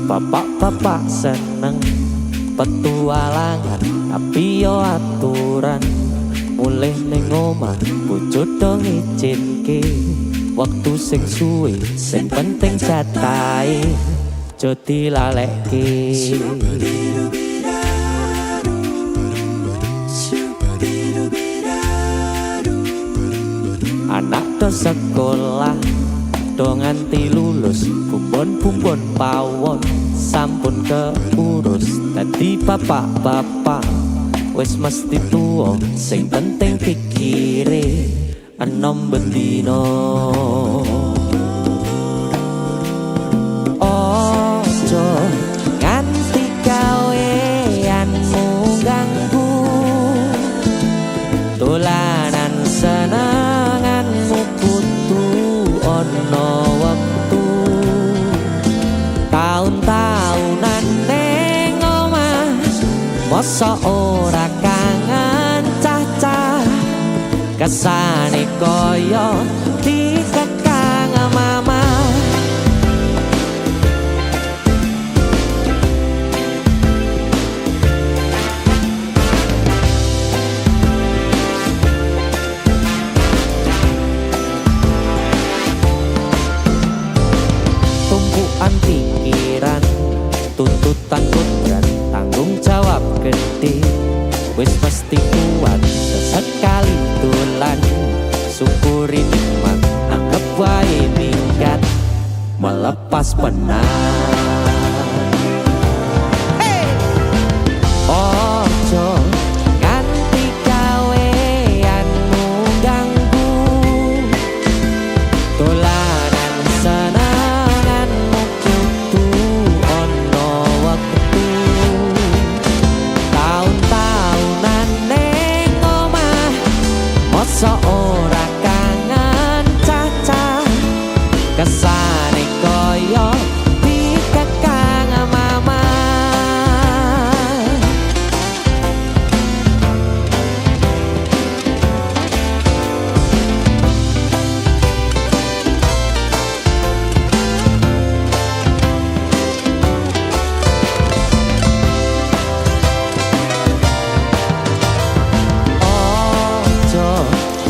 Bapak-bapak seneng petualangan, tapi yo aturan mulih ning omah bojo do ngizinke waktu sing suwe, sing penting jatahe aja dilalekke. Anak do sekolah do nganti lulus, bumbon-bumbon pawon sampun keurus. Dadi bapak-bapak wis mesti tuwa, sing penting pikire enom bendino. Ojo nganti gaweanmu ganggu, dolanan senenganmu kudu ono waktu. Tahun-tahunan ning omah mosok ora kangen cah-cah, kesane koyo dikekang mama. Tumpuan pikiran, tuntutan kodrat, tanggung jawab gede, wis mesti kuat sesekali dolan. Syukuri nikmat, anggap wae minggat, melepas penat. Ojo nganti gaweanmu ganggu, dolanan senenganmu kudu ono waktu. Tahun-tahunan ning omah mosok ora kangen cah-cah, kesane koyo dikekang mama. Ojo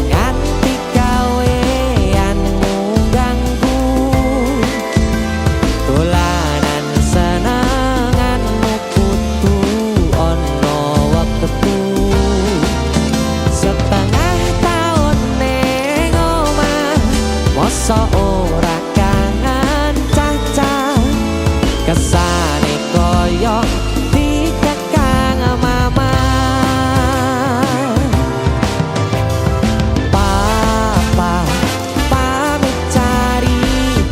nganti gaweanmu ganggu, dolanan senenganmu kudu ono waktu. Setengah tahun ning omah mosok ora kangen cah-cah, kesane koyo dikekang mama. Papa pamit cari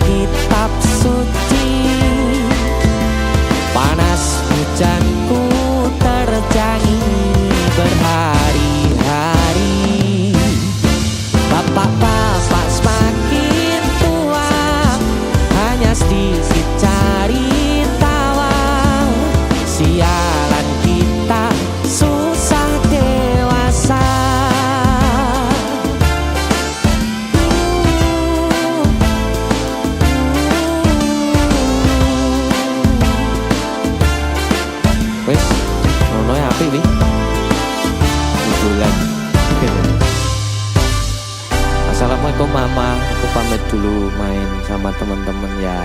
kitab suci, panas hujanku terjangi berhari-hari. Bapak-bapak semakin tua, hanya sedikit cari tawa. Sialan kita susah dewasa. Wes, ngono ya apik wi. Bulan. Assalamualaikum mama, aku pamit dulu main sama teman-teman ya.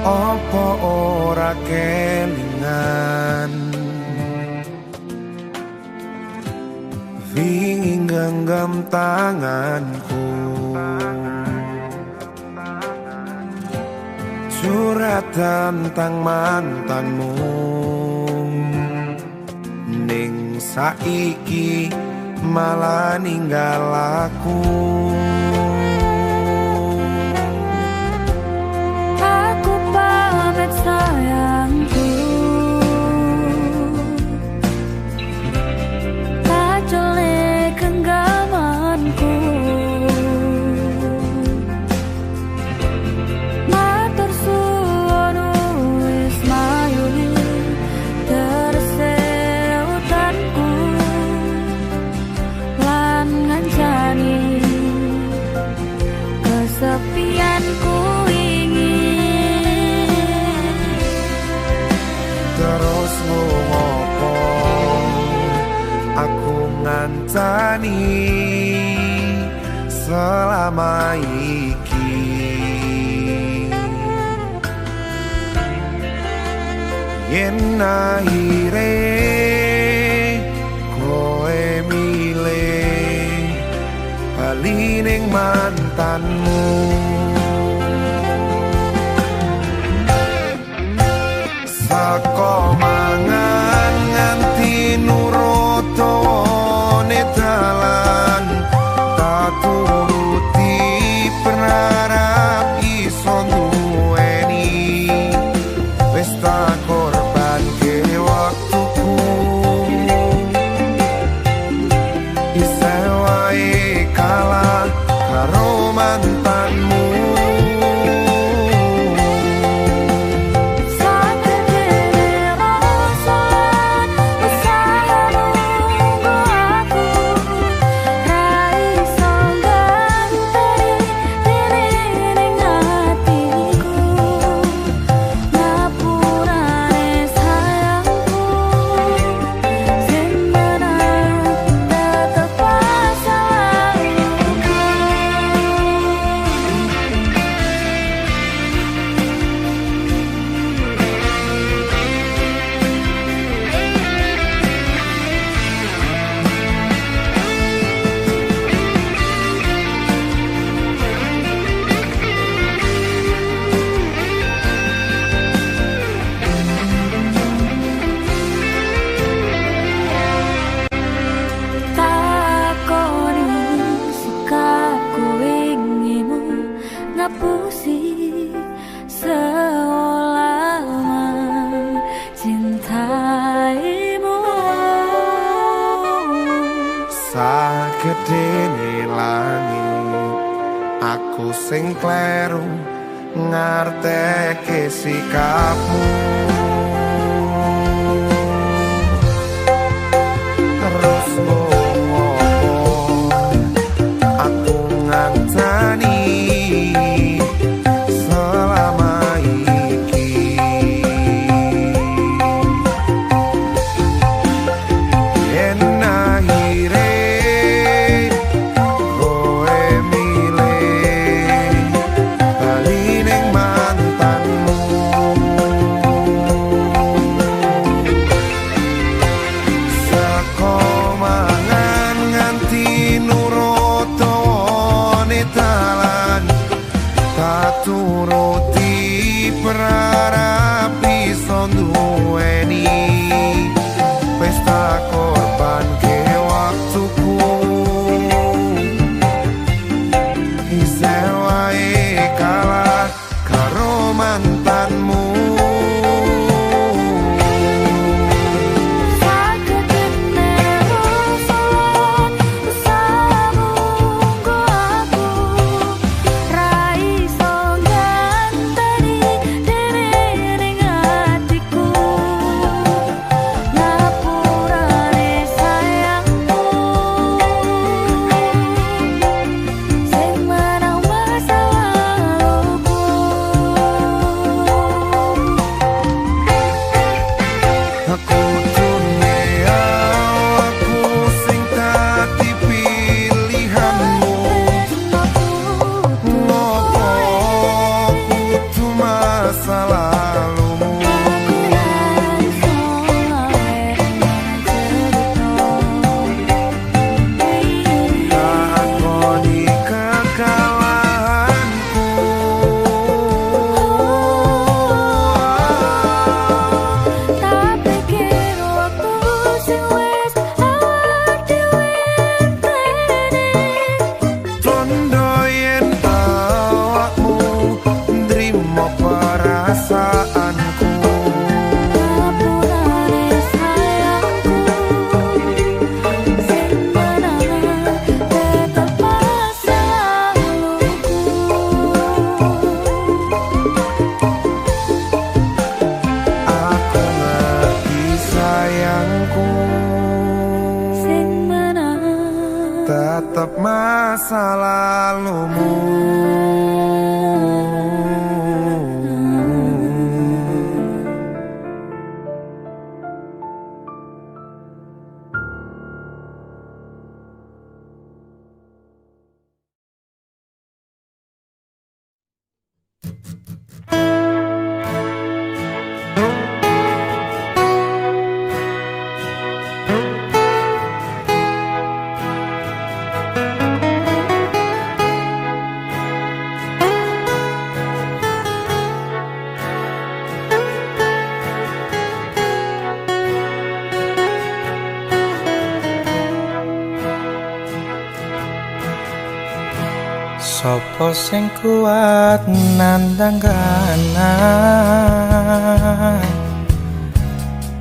Apa ora kelingan wingi genggam tanganku, curhat tentang mantanmu. Ning saiki malah ninggal aku. Aku pamit sayangku, kacole genggamanku. Matur suwun wis mayuni terse utanku lan ngancani kesepianku ingin. Terus ngopo aku ngancani selama iki. Yen akhire koe milih bali ning mantanmu, saka mangan nganti nurut tone dalan, tak turuti berharap iso duweni. Wis tak korbanke waktuku, isih wae kalah karo mantanmu. Ngapusi selama cintaimu. Sagedene langit aku sing kleru ngarteke sikapmu. Terus ngopo aku ngancani selama iki. Yen akhire koe milih bali ning mantanmu, Tetap masa lalumu. Sopo sing kuat nandang kahanan,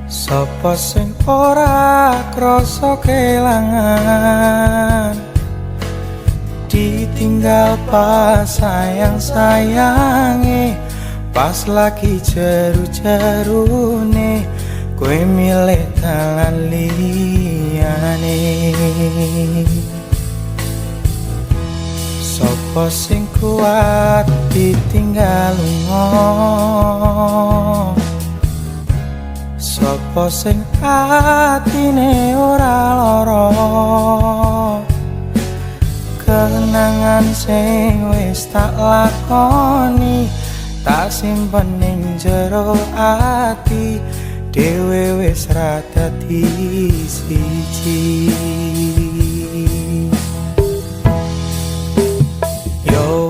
sopo sing ora krasa kelangan, ditinggal pas sayang-sayange, pas lagi jeru-jerune kowe milih dalan liyane. Sopo sing kuat ditinggal lunga, sopo sing atine ora lara, kenangan sing wis tak lakoni tak simpen ning jero ati, dhewe wis ra dadi siji.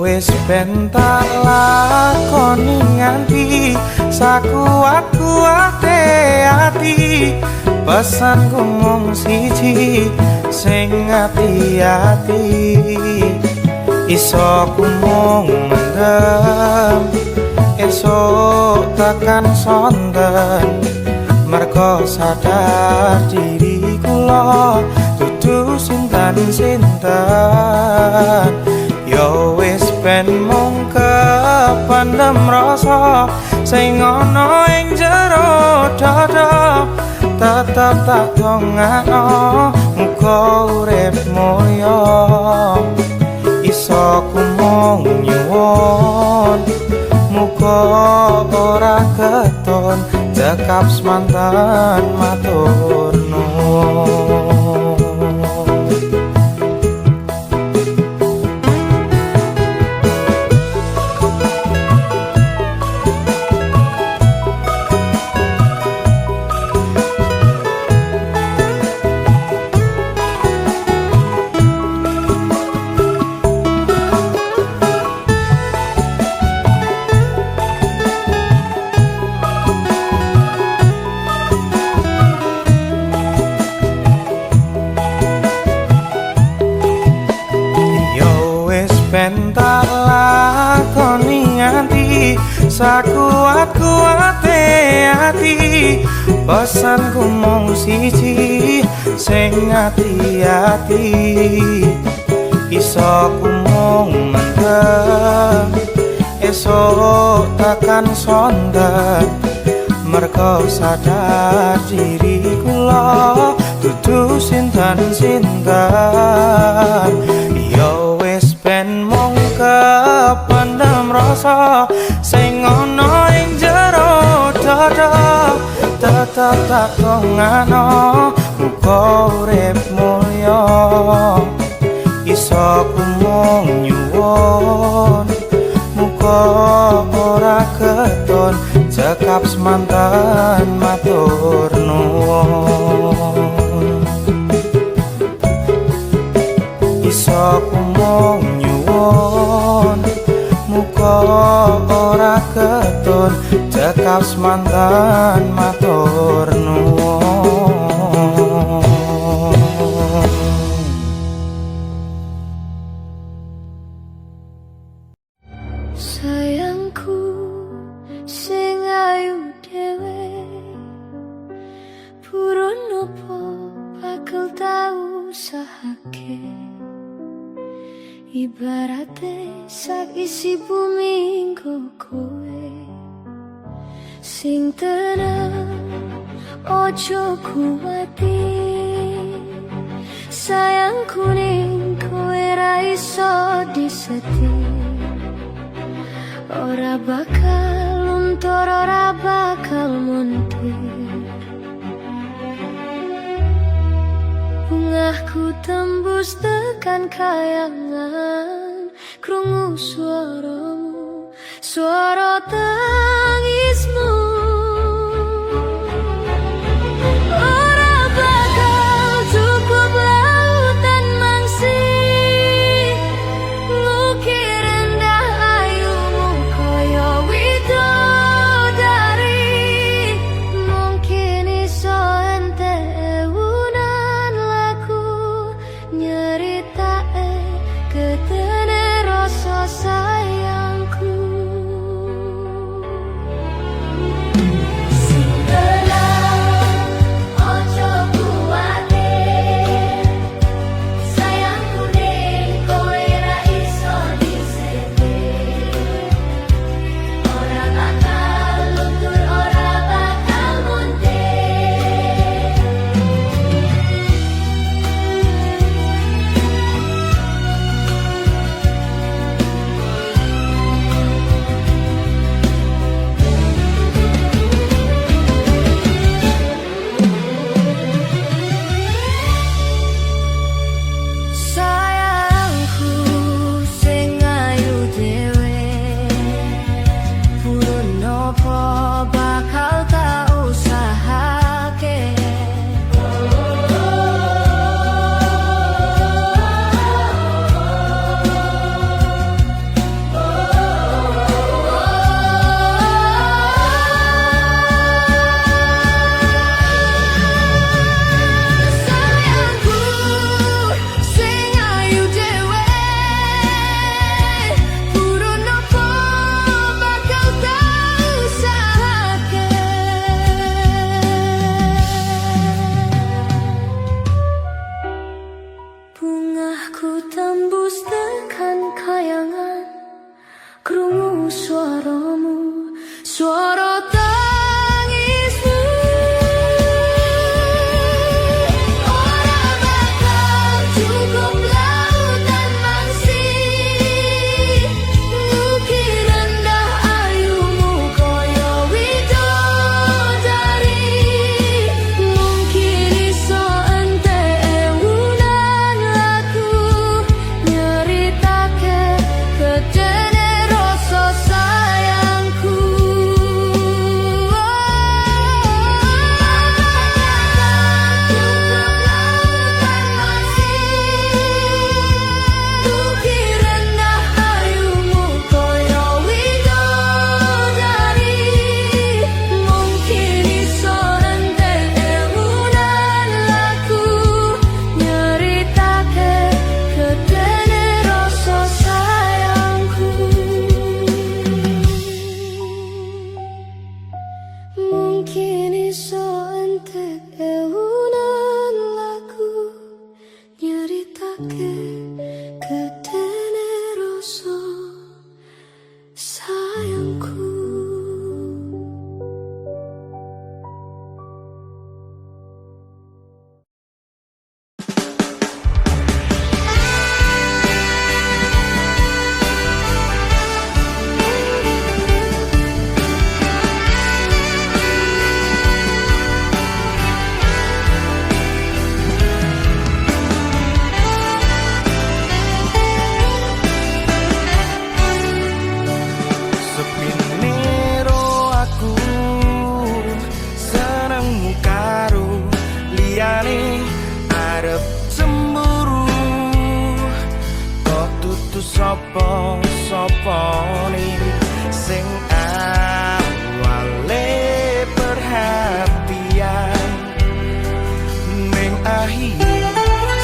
Wis ben tak lakoni nganti sakuat-kuate ati, pesanku mung siji sing ati-ati, iso ku mung mendem esok tekan sonten, mergo sadar diri kula dudu sinten-sinten. Yo wis ben mung kependem rasa sing ana ing jero dada, tetep tak dongakno muga urip mulya, iso ku mung nyuwun muga ora ketun cekap semanten matur nuwun. Ben tak lakoni nganti sakuat-kuate ati, pesanku mung siji sing ati-ati, iso ku mung mendem esok tekan sonten, mergo sadar diri kula dudu sinten-sinten. Yo wis ben mung kependem rasa sing ana ing jero dada, tetep tak dongakno muga urip mulya, iso ku mung nyuwun muga ora ketun cekap semanten matur nuwun. Iso ku mung nyuwun muga ora ketun cekap semanten matur nuwun. Sayangku sing ayu dhewe, purun nopo bakal tau usahake, ibarate sak isi bumi nggo kowe sing tenang ojo kuwati, sayangku ning sedih. Ora bakal luntur, ora bakal mundur. Bungahku tembus tekan kayangan, krungu suaramu, suara tangismu. Ora bakal cukup lautan mangsi ngukir indah ayumu kaya widodari. Mungkin iso ente ewunan lagu nyeritake ketene rasa sayangku. Bungahku tembus tekan kayangan, krungu suaramu, suara tangismu. Ora bakal cukup lautan mangsi ngukir indah ayumu kaya widodari. Mungkin iso ente ewunan lagu nyeritake ketene rasa sayangku. Ngukir indah ayumu kaya widodari. Mungkin iso ente ewunan lagu nyeritake ketene rasa sayangku. Mungkin iso ente ewunan lagu nyeritake ketene rasa sayangku. Sepinero aku senengmu karo liyane arep cemburu. Kok tutu sapa-sapane sing awale perhatian ning akhir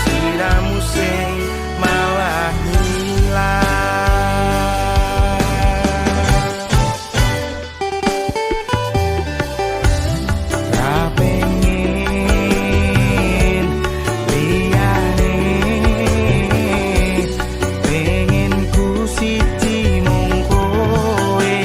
siramu sing malah hilang. Pengen ku siji mung kowe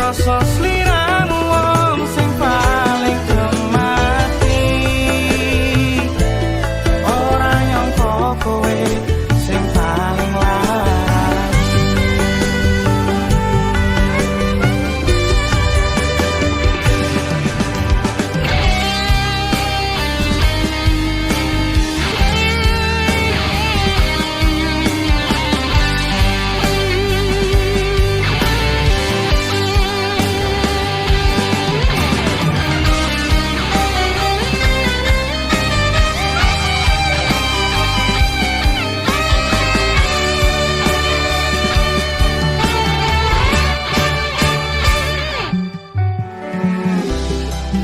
rasa sliramu wong sing paling kemati. Ora nyangka kowe sing paling larang.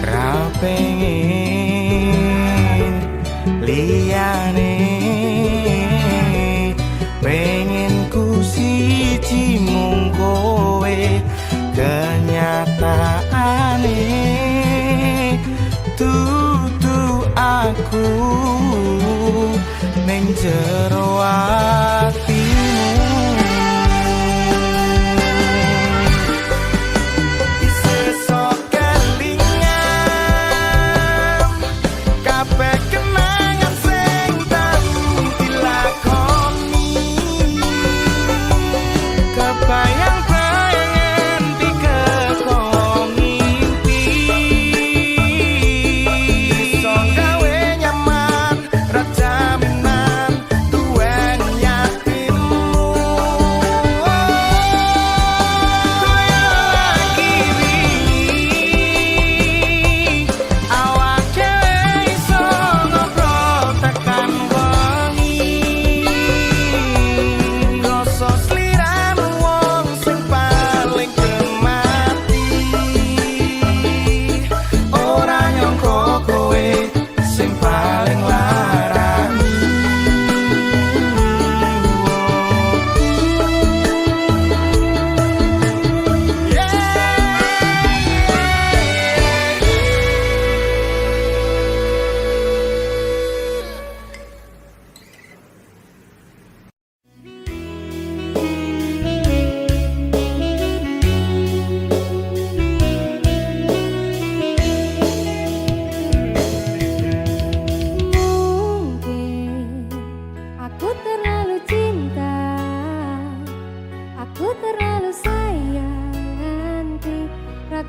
Ra pengen liyane, pengen ku siji mung kowe. Kenyataane dudu aku ning jero atimu.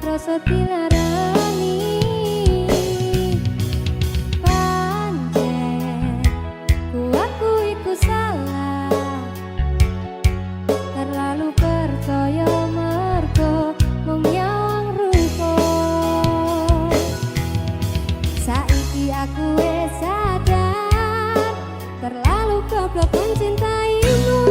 rasa dilarani pancen aku iku salah terlalu percaya mergo mung nyawang rupa saiki aku wis sadar terlalu goblok mencintaimu.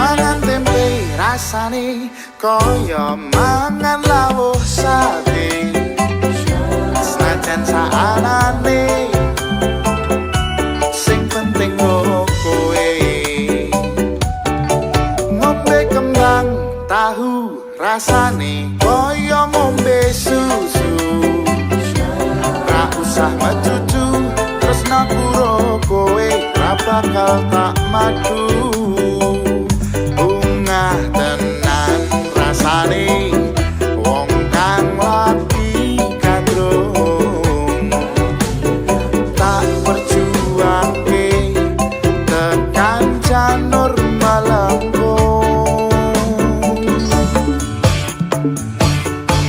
Mangan tempe rasane kaya mangan lawuh sate. Senajan saanane sing penting kowe ngombe kembang tahu rasane kaya ngombe susu. Ra usah mecucu tresnaku ro kowe ra bakal tak madu. Bungah tenan rasane wong kang lagi kadrung tak perjuangke tekan janur malangkung.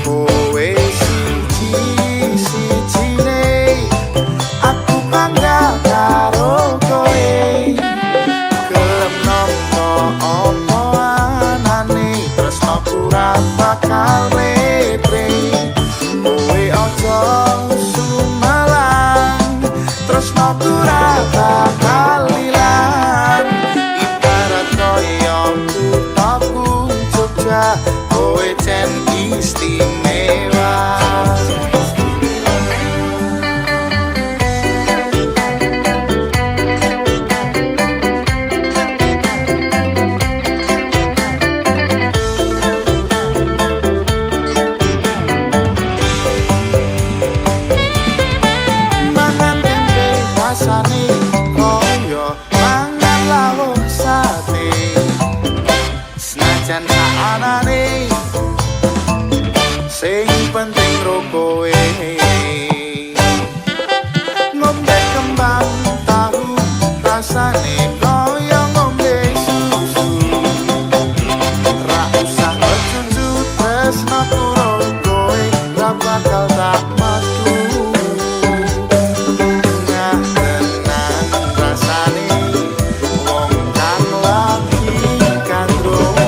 Kowe siji-sijine aku bangga karo kowe. Gelem nampa apa anane tresnaku ra bakal letre. Kowe aja sumelang tresnaku ra bakal ilang. Ibarat kaya kuthaku Jogja kowe jen istimewa. Mangan tempe rasane kaya mangan lawuh sate. Senajan saanane sing penting ro kowe ngombe kembang tahu rasane kaya ngombe susu. Ra usah mecucu tresnaku ro kowe ra bakal tak madu. Bungah tenan rasane wong kang lagi kandung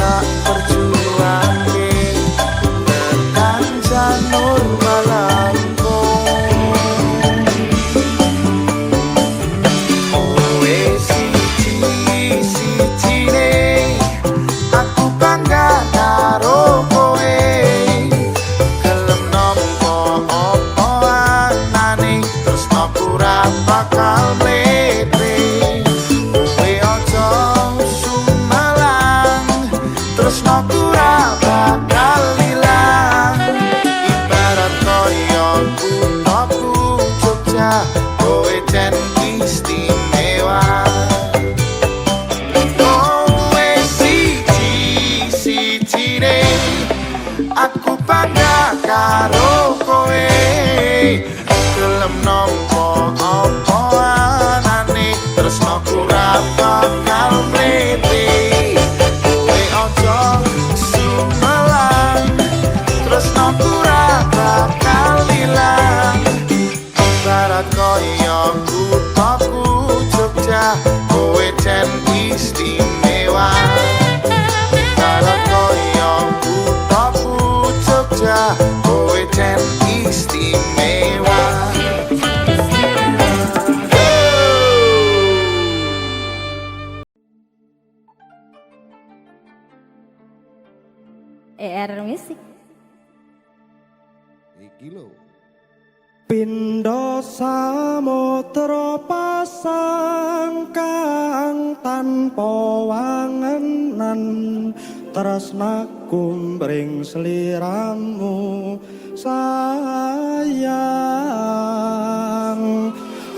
tak perjuangke tekan janur malangkung. Kowe siji-sijine aku bangga karo kowe. Gelem nampa apa anane tresnaku ra bakal mletre. Kowe aja sumelang tresnaku ra bakal ilang. Ibarat kaya kuthaku Jogja kowe jen istimewa. Kowe siji-sijine aku bangga karo kowe. Gelem nampa apa anane tresnaku ra bakal mletre. Kowe aja sumelang tresnaku ra bakal ilang. Ibarat kaya kuthaku Jogja kowe jen istimewa. Ibarat kaya kuthaku Jogja kowe jen istimewa. ER Music. Pindha samudra pasang kang tanpa wangenan tresnaku mring sliramu sayang.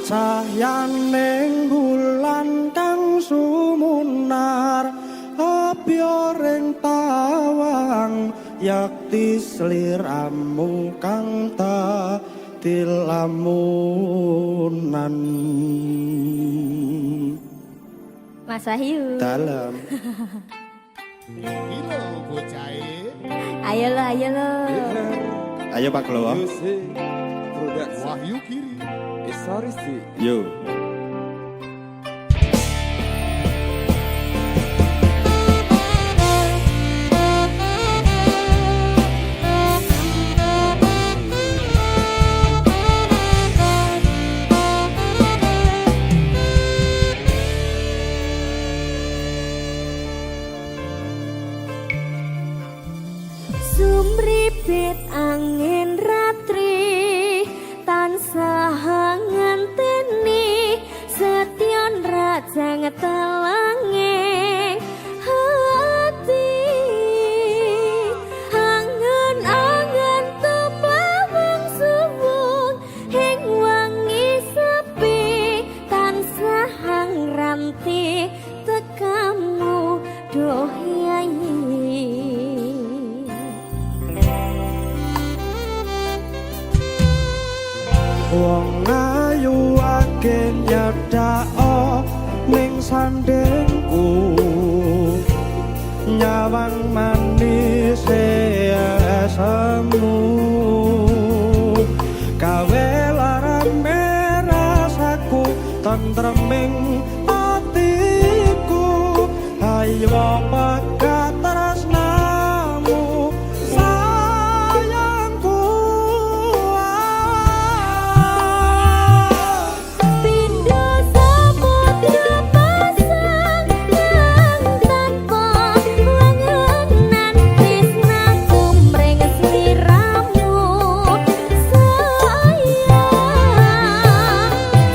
Cahyaning bulan kang sumunar abya ring tawang yakti sliramu kang dadi lamunan. Mas Wahyu. Dalam. Hilo bocahe. Ayo lo, ayo lo. Ayo Pak Klowo. Wahyu Kiri. Yo. Sumripit angin ratri tansah ngenteni setyon raja ngetelanging hati angen-angen tumlawang suwung ing wangi sepi tansah ngranti tekamu doh yayi. Wong ayu akeh nyedhak ning sandengku nyawang manis semu gawe lara merasaku tentreming atiku ayo pegat tresnamu sayangku. Pindho samudra pasang nang tanpa wangenan tresnaku mring sliramu sayang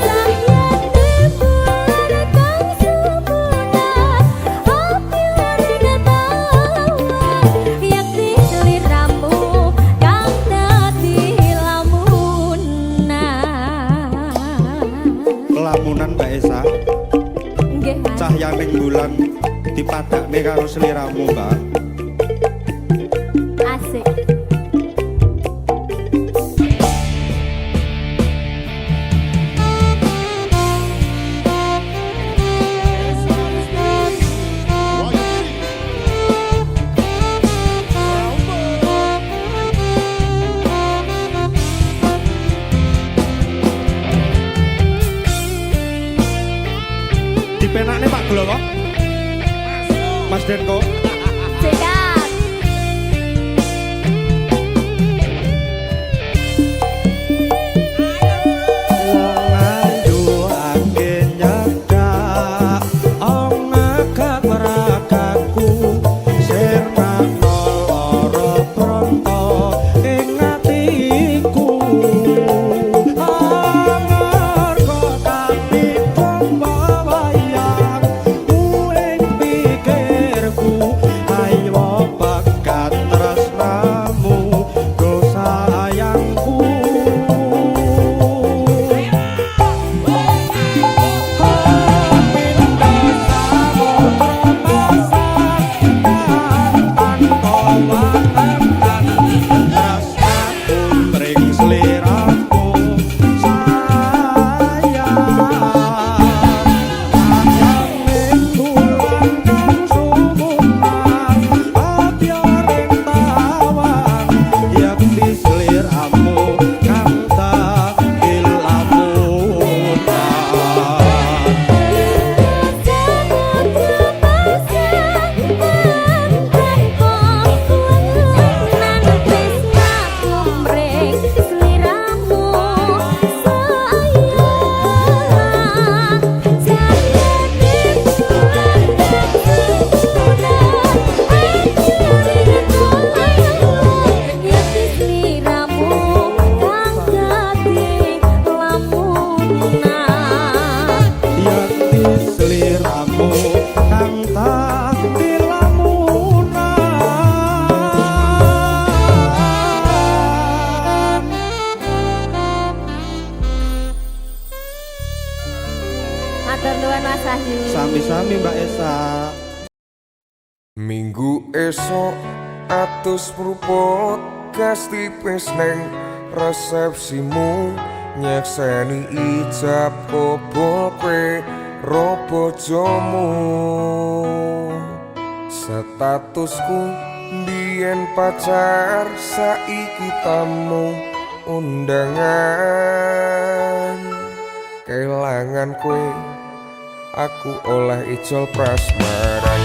cahyane bulan kang sumunan api warna tawa yakti sliramu kang dadi Lamunan Mbak Esa, nggih Mas. cahyaning bulan dipadakne karo sliramu Mbak. Asik. Dipenakne Pak Klowo. Mas Denko. Sikat. Wong ayu akeh nyedhak ana kabrakaku sirna lara pronto ing atiku amarga kapitong wayang ing pikirku ayo pegat tresnamu go sayangku. Sami-sami Mbak Esa. Minggu esok atus pruput gas tipis neng resepsimu nyekseni ijab kabul kowe ro bojomu. Statusku biyen pacar saiki tamu undangan. Kelangan kowe aku oleh ijol prasmaran.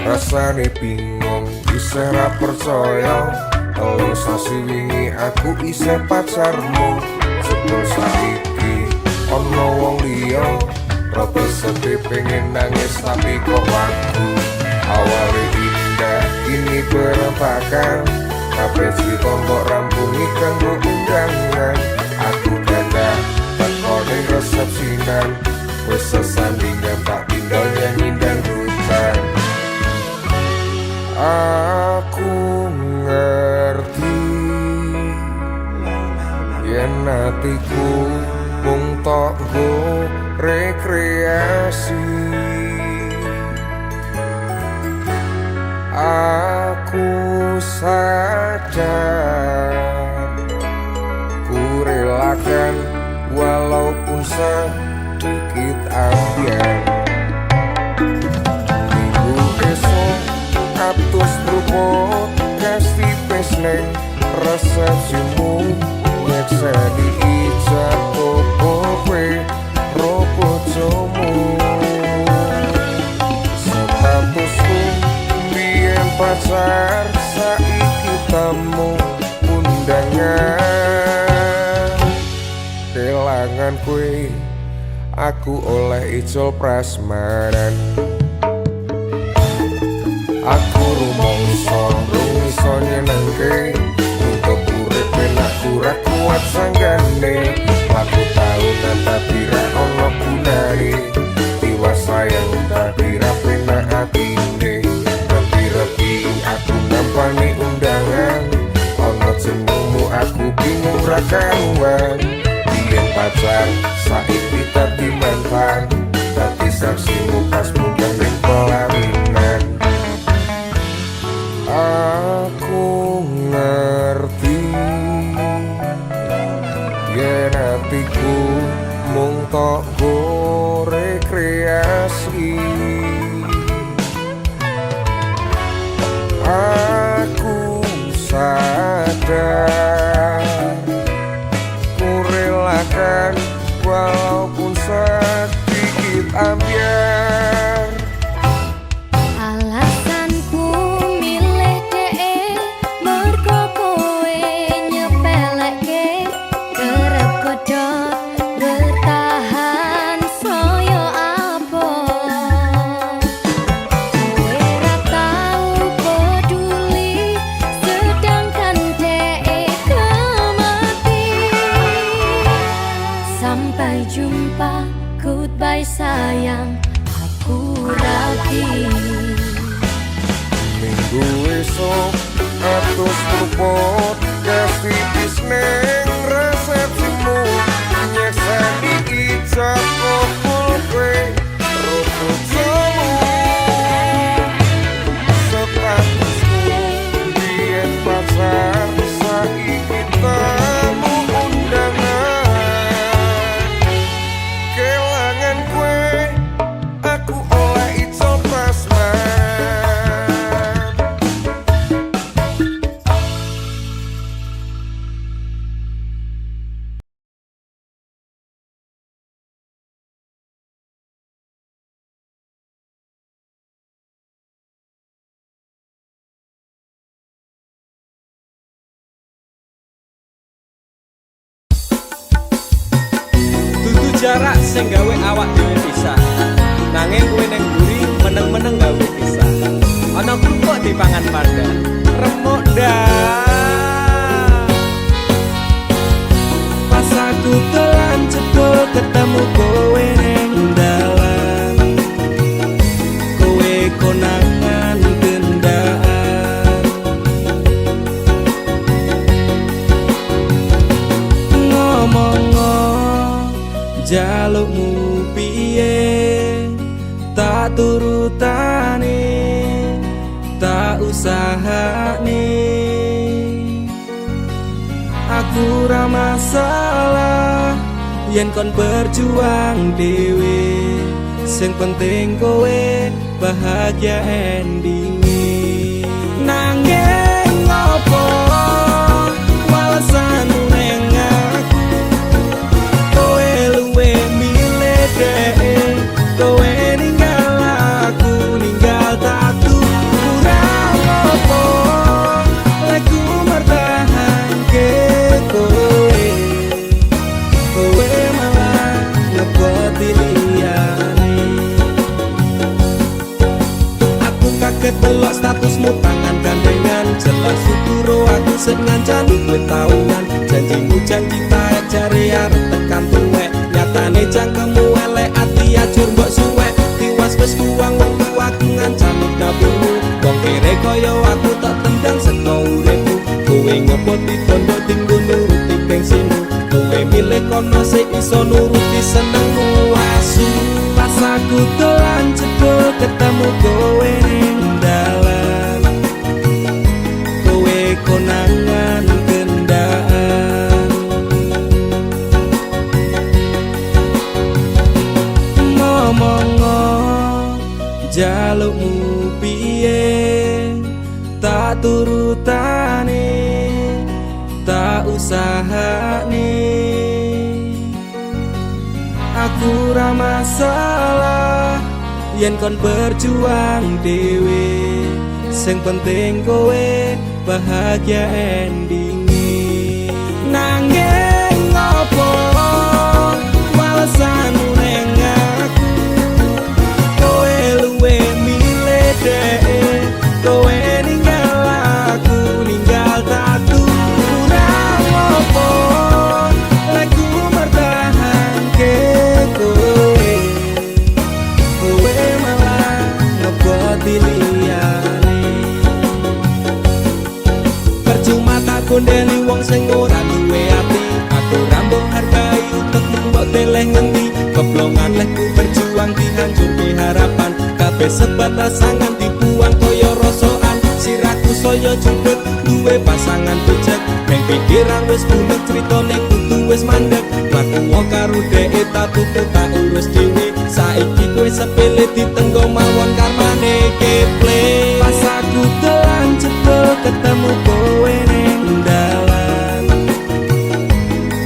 Rasane bingung, isih ra percaya. Telu sasi wingi aku isih pacarmu. Sebul saiki ana wong liya, rada sedih pengen nangis tapi kok waku. Awale indah kini berantakan, kabeh cerita mbok rampungi kanggo undangan. Aku dadak teko ning resepsinan, wis sesandingan tak tinggal nyanyi dangdutan. Aku ngerti yen atiku mung tok nggo rekreasi. Aku sadar ku relakan walaupun sedikit ambiar. Atus rupo gas tipis neng resepsimu nyekseni ijab kabul kowe ro bojomu. Statusku biyen pacar saiki tamu undangan. Kelangan kowe aku oleh ijol prasmaran. Aku rumangsa nyenengke untuk urip enak ora kuat sanggane. Aku tau tapi ra ono gunane, tiwas sayang tapi ra penak atine. Repi-repi aku nampani undangan, ono jenengmu aku bingung ra karuan. Biyen pacar saiki dadi mantan, dadi saksimu pas munggah ning pelaminan. Aku ngerti yen atiku mung tok nggo rekreasi. Aku sadar ku relakan walaupun sedikit ambiar. Sampai jumpa, goodbye sayang, aku rapi. Minggu esok atus rupot gas tipis neng resepsimu nyekseni ijab kabul kowe ro bojomu. Statusku biyen pacar saiki tamu undangan. Kelangan kowe aku oleh ijol prasmaran. Jarak sing gawe awak dhewe pisah, nanging kowe ning mburi meneng-meneng gawe pisah. Ana krupuk dipangan padha, remuk dah. Pas aku telan cedul ketemu kowe ning dalan, kowe konangan gendaan. Ngomong jalukmu piye tak turutane, tak usahane. Aku ra masalah yen kon berjuang dhewe, sing penting kowe bahagia endinge. Nanging ngopo walesanmu ning aku, kowe luwe milih dhek, kowe ninggal aku ninggal tatu. Kurang apa lagu mertahanke kowe, kowe malah ngeboti liyane. Aku kaget delok statusmu tangan gandengan, jelas syukur aku sing ngancani kowe tahunan. Janjimu janji taek jare arep tekan tuwek, nyatane cangkemmu elek ati ajur mbok suwek. Tiwas wis buang wektu aku ngancani dapurmu, wong kere kaya aku tak tendang seko uripku. Kowe ngepoti tondo tinggo nuruti gengsimu, kowe milih kono sik iso nuruti senengmu asu. Pas aku dolan cedul ketemu kowe ning dalan, kowe konangan gendaan. Ngomong jalukmu piye tak turutane, tak usahane. Aku ra masalah yen kon berjuang dhewe, sing penting kowe bahagia endinge. Nanging ngopo walesanmu ning aku, kowe luwe milih dhek, kowe ninggal aku ninggal tatu. Kurang apa lagu mertahanke kowe, kowe malah ngeboti liyane. Percuma tak kondeli wong sing ora duwe ati, aku ra mbok hargai utekmu mbok deleh ngendi. Keblongan lehku berjuang dihancurke harapan, kabeh sebatas sangan dibuang koyo rosokan. Sirahku saya jemput duwe pasangan becek, neng pikiran wis bunek critane kudu wis mandek. Laku karo dhek tak tuku tak urus dhewe, saiki kowe sepele ditenggo mawon karmane keple. Pas aku telan cedul ketemu kowe ning dalan,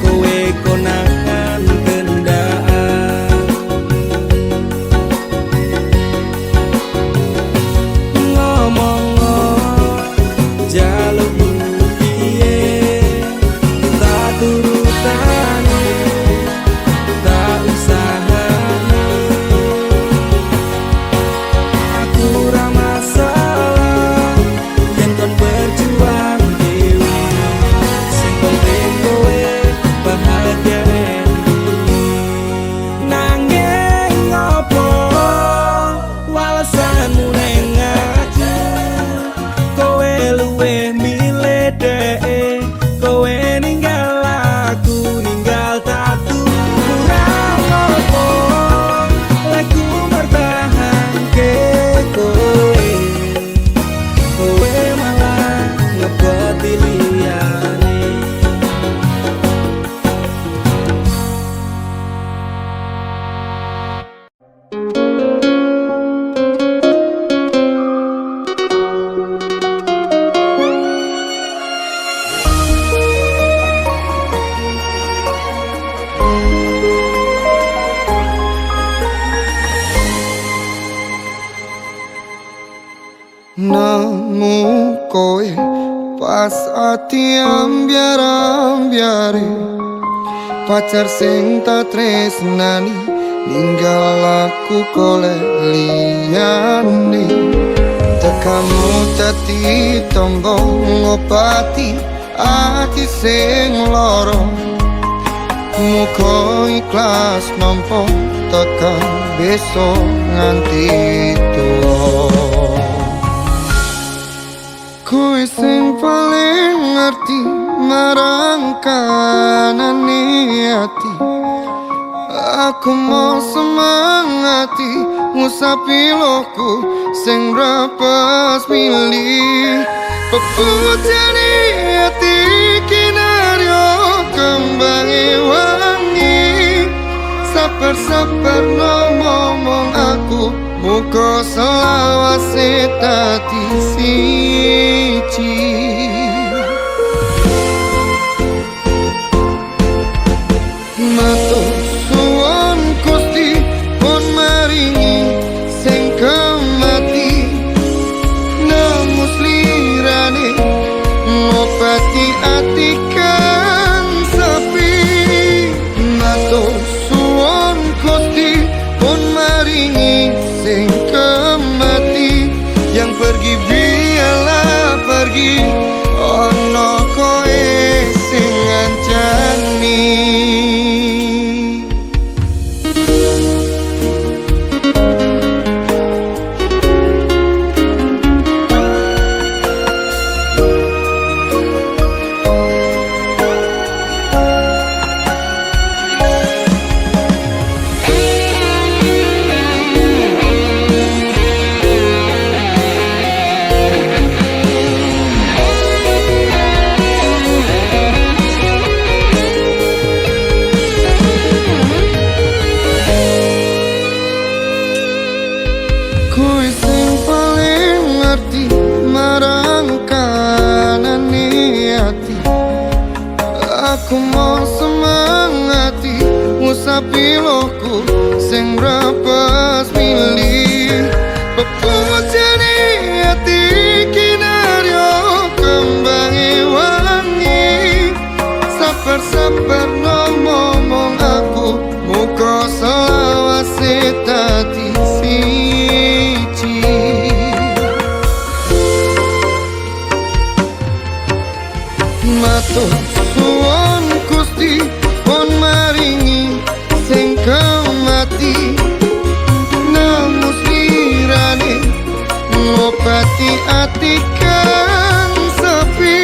kowe konangan gendaan. Ngomong jalukmu piye tak turutane, tak usahane. Aku ra masalah yen kon berjuang dhewe, sing penting kowe bahagia endinge. Nanging ngopo walesanmu ning aku, kowe luwe milih dhek, kowe ninggal aku ninggal tatu. Kurang apa lagu mertahanke kowe, kowe malah ngeboti liyane. Nemu kowe pas ati ambyar-ambyare, pacar sing tak tresnani ninggal aku golek liyane. tekamu dadi tombo ngobati ati sing lara muga ikhlas nampa tekan besok nganti tuwa kowe sing paling ngerti marang kanane ati aku mau semangati ngusapi loku sing rapas milih pepujane ati kinaryo kembangi wangi sabar-sabar ngomong aku muka selawase tati siji matur suwun Gusti pun maringi sing kemati namus lirane ngobati ati kang sepi matur suwun Gusti pun maringi sing kemati yang pergi biarlah pergi ono koe sing ngancani kowe sing paling ngerti marang kanane ati aku mau semangati ngusapi loku sing rapas milih pepujane ati kinaryo kembangi wangi sabar-sabar ngomong aku muka selawase tati siji matur suwun Gusti pun maringi sing kemati namus lirane ngobati ati kang sepi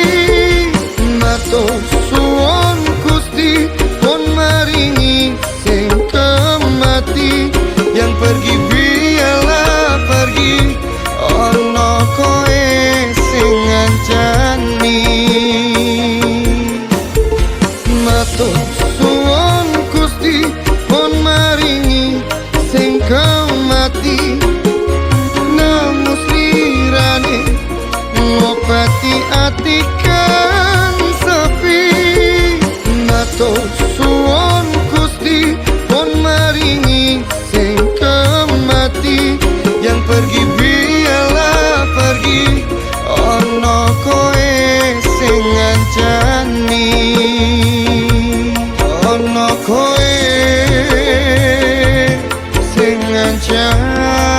matur suwun Gusti pun maringi sing kemati yang pergi biarlah pergi ono koe sing ngancani matur suwun Gusti pun maringi sing kemati namus lirane ngobati ati kang sepi matur suwun Gusti pun maringi sing kemati yang pergi biarlah pergi ono koe sing ngancani ono koe sing ngancani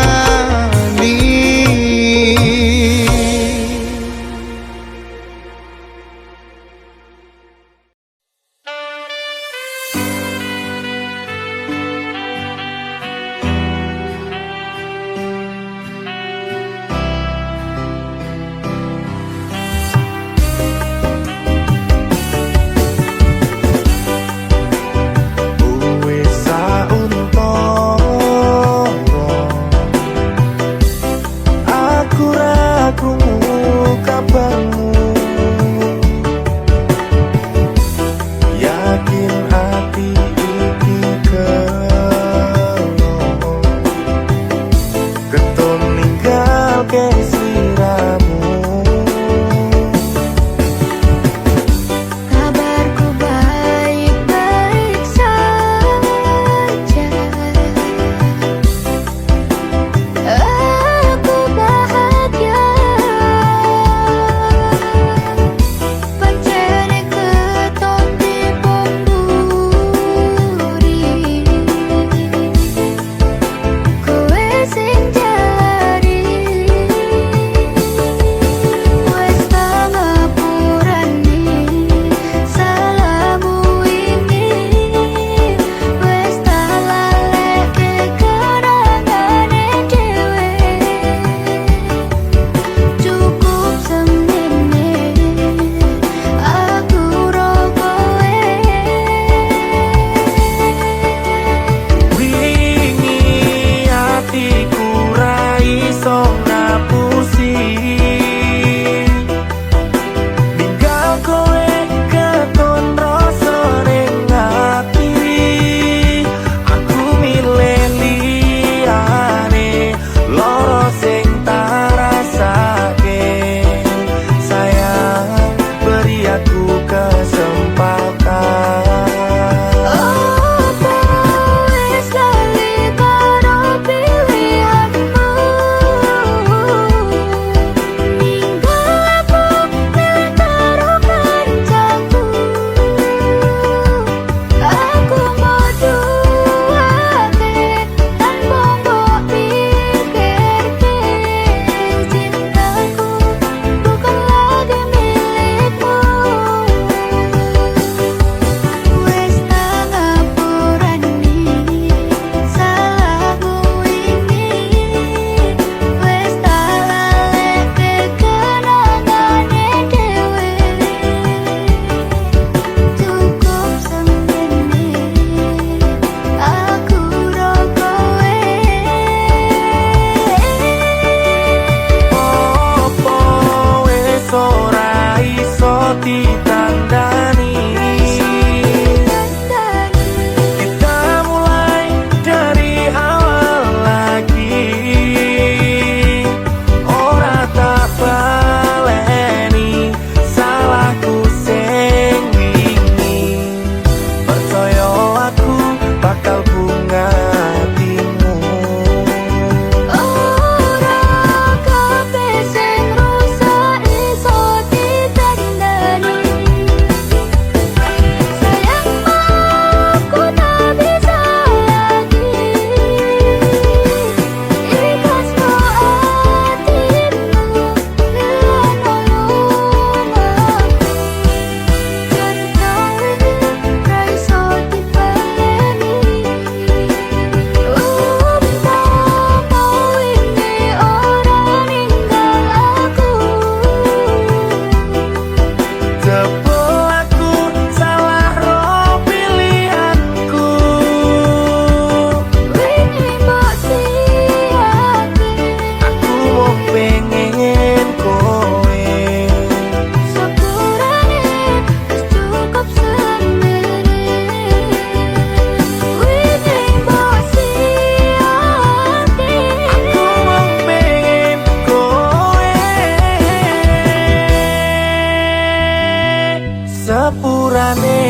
sepurane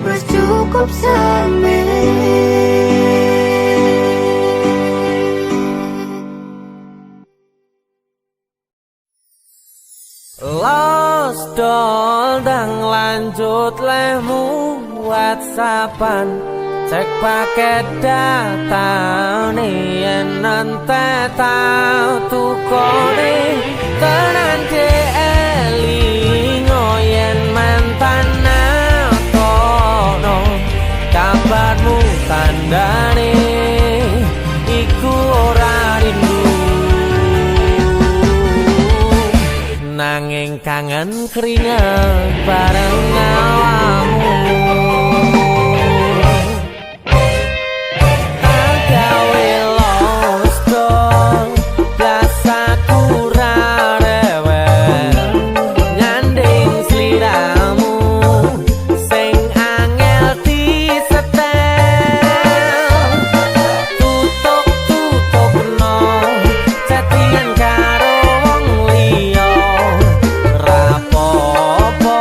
wis cukup sampe. Lost dol dang lanjut lemu WhatsAppan cek paket data nih yen nanti tau tukone tenan ke elingo yen mantan kono kabarmu tandane iku ora rindu nanging kangen keringet bareng awakmu. Agawe lost dol biasa kurang rewel nyanding sliramu sing angel disetel tutuk no chattingan karo wong liya rapopo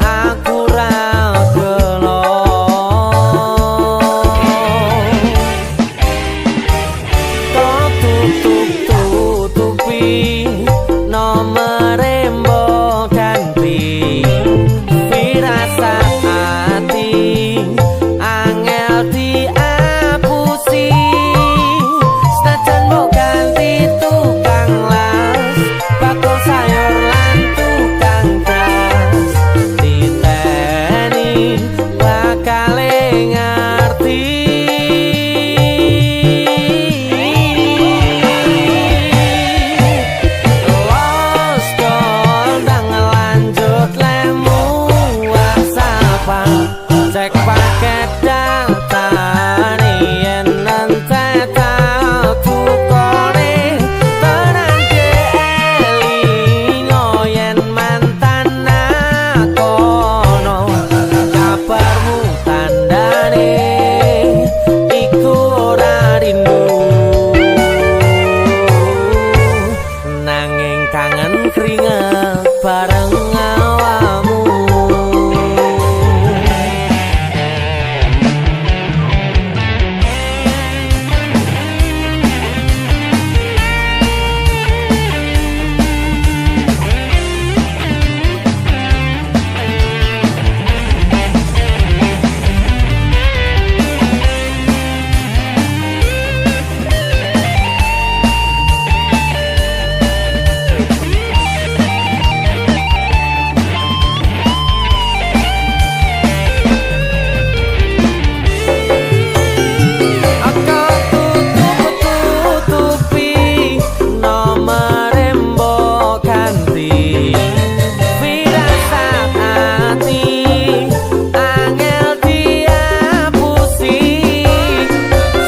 aku ra gelo tutupi nomere mbok ganti firasat hati angel diapusi senajan mbok ganti tukang las bakul sayur lan tukang gas diteni bakal ngerti. Lost dol dang lanjut lemu WhatsAppan cek paket data nih yen nanti tau tukone tenan ke elingo yen mantan kono kabarmu tandane iku ora rindu nanging kangen keringet bareng awakmu. Tutupi nomere mbok ganti firasat hati angel diapusi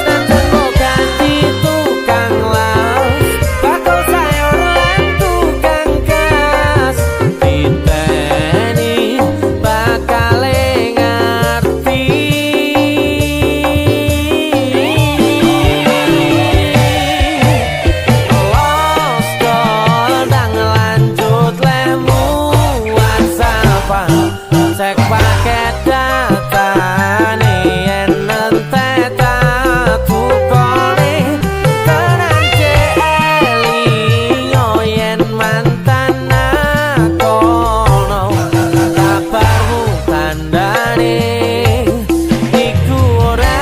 senajan mbok ganti tukang las bakul sayur lan tukang gas diteni bakal ngerti. Lost dol dang lanjut lemu WhatsAppan cek paket data nih yen nanti tau tukone tenan ke elingo yen mantan kono kabarmu tandane iku ora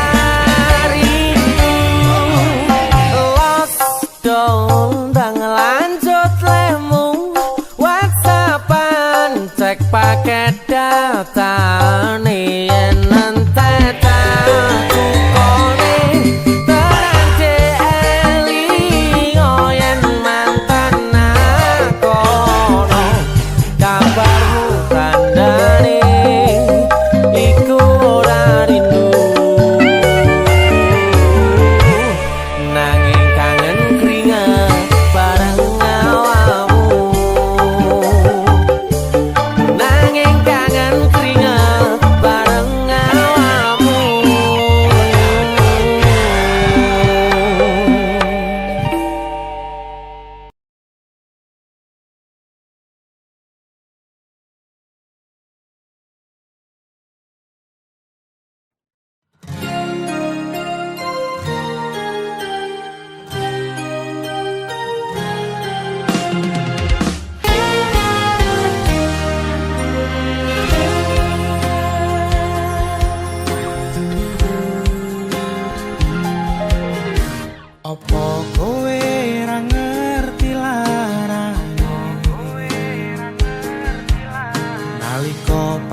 rindu. Lost dol dang lanjut lemu WhatsAppan cek paket data nih yen nanti tau tukone tenan ke elingo yen mantan kono kabarmu tandane iku ora rindu nanging kangen keringet bareng awakmu nanging kangen keringet bareng awakmu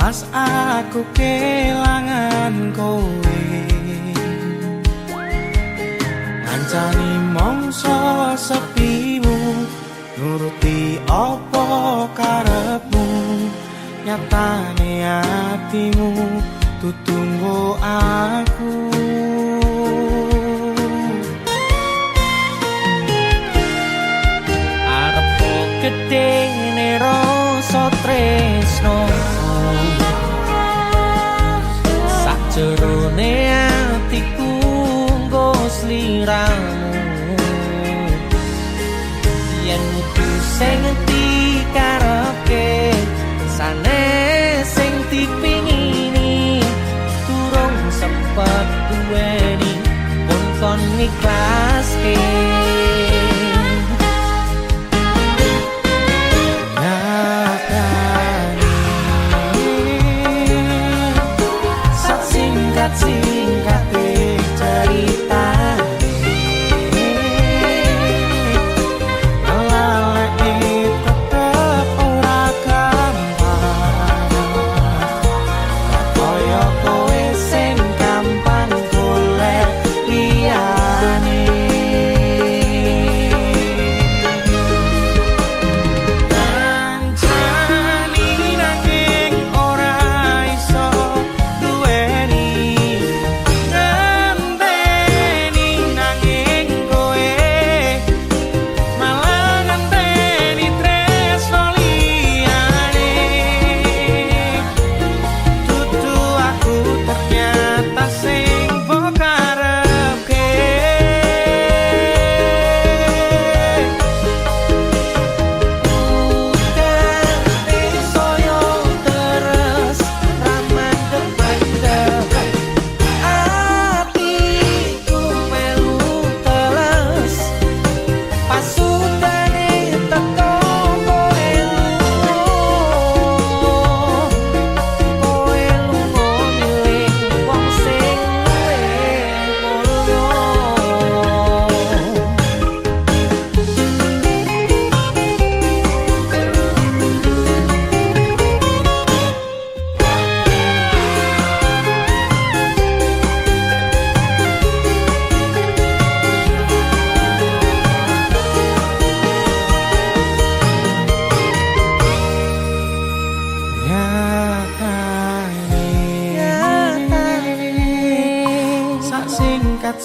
pas aku kelangan kowe ngancani mongso sepimu nuruti apa karepmu nyatane hatimu tutunggu aku arepku gede rasa tresno sakjerone atiku nggo sliramu yen kudu sing dikarepke sanes sing dipingini durung sempet duweni pun kon ikhlaske singkat cerita melalek tetep ora gampang kaya kowe sing gampang golek liyane kancani nanging ora iso duweni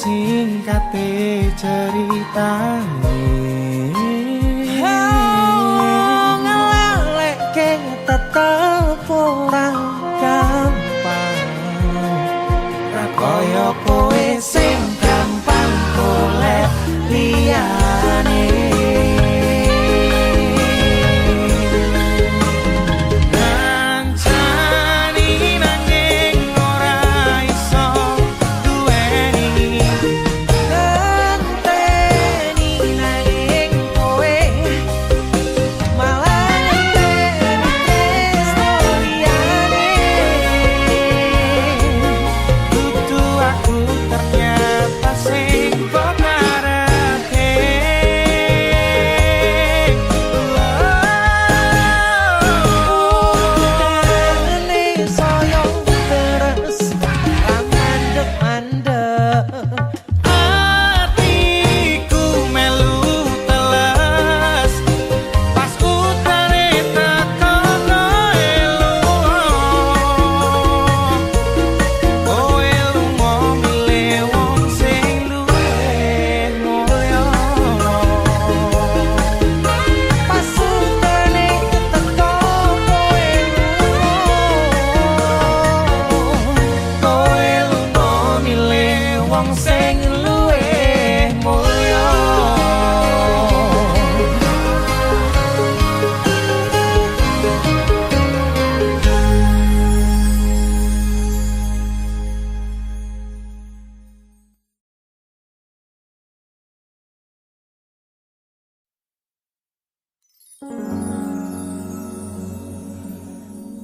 singkate ceritane ngelalekke tetep ora gampang ra kaya kowe sing gampang golek liyane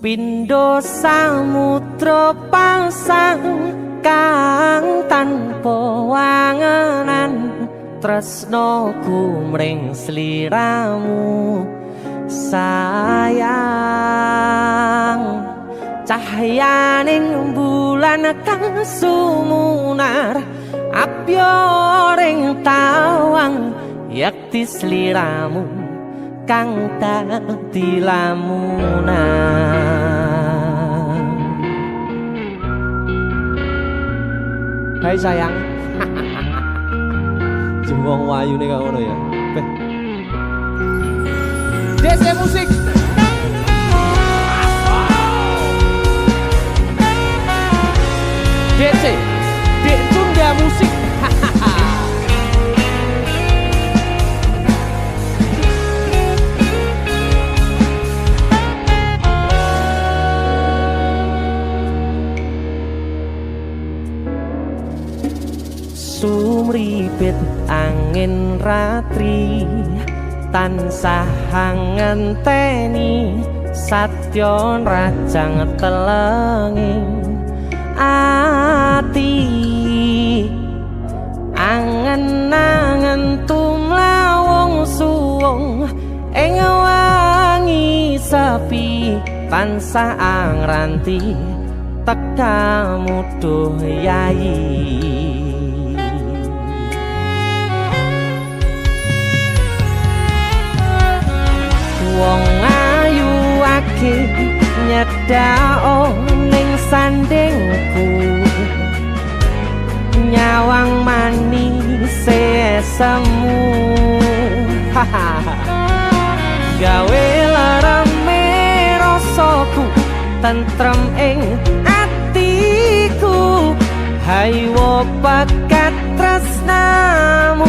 Pindho samudra pasang kang tanpa wangenan tresnoku mring sliramu sayang Cahayaning bulan kang sumunar apyoring tawang yakti sliramu kang dadi lamunan. Hai sayang. Jengwong wayu nih ngono ya. DC musik. DC, Dek Tunda Musik. Sumripit angin ratri tansah ngenteni satyon rajang telenging ati angen-angen tumlawung suwung ing wangi sepi tansah angranti tekamu duh yayi. Wong ayu ake nyedhak ning sandingku nyawang manis semu gawe larame rasaku tentrem ing atiku haywo bakat tresnamu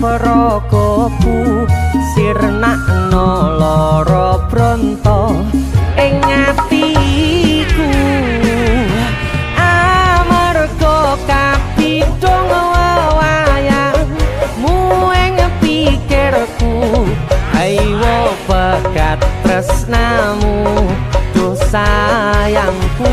Prokopu sirnakno lara bronto ing atiku amarga kapidhong wayangmu ing pikirku ayo bakat tresnamu duh sayangku.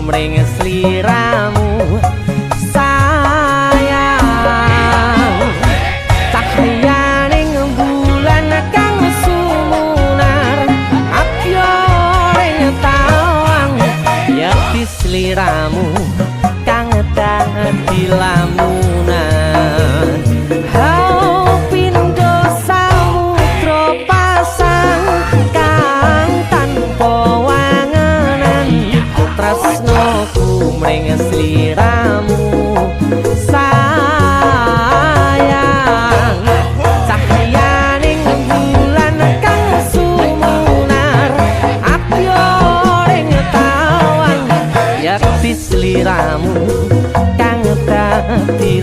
Mring sliramu sayang cahayaning bulan kang sumunar apyoring tawang yakti sliramu kang dadi lamunan. Hau pindho samudra pasang kang tanpa wangenan tresnoku mring sliramu sayang cahayaning bulan kang sumunar apyoring tawang yakti sliramu kang dadi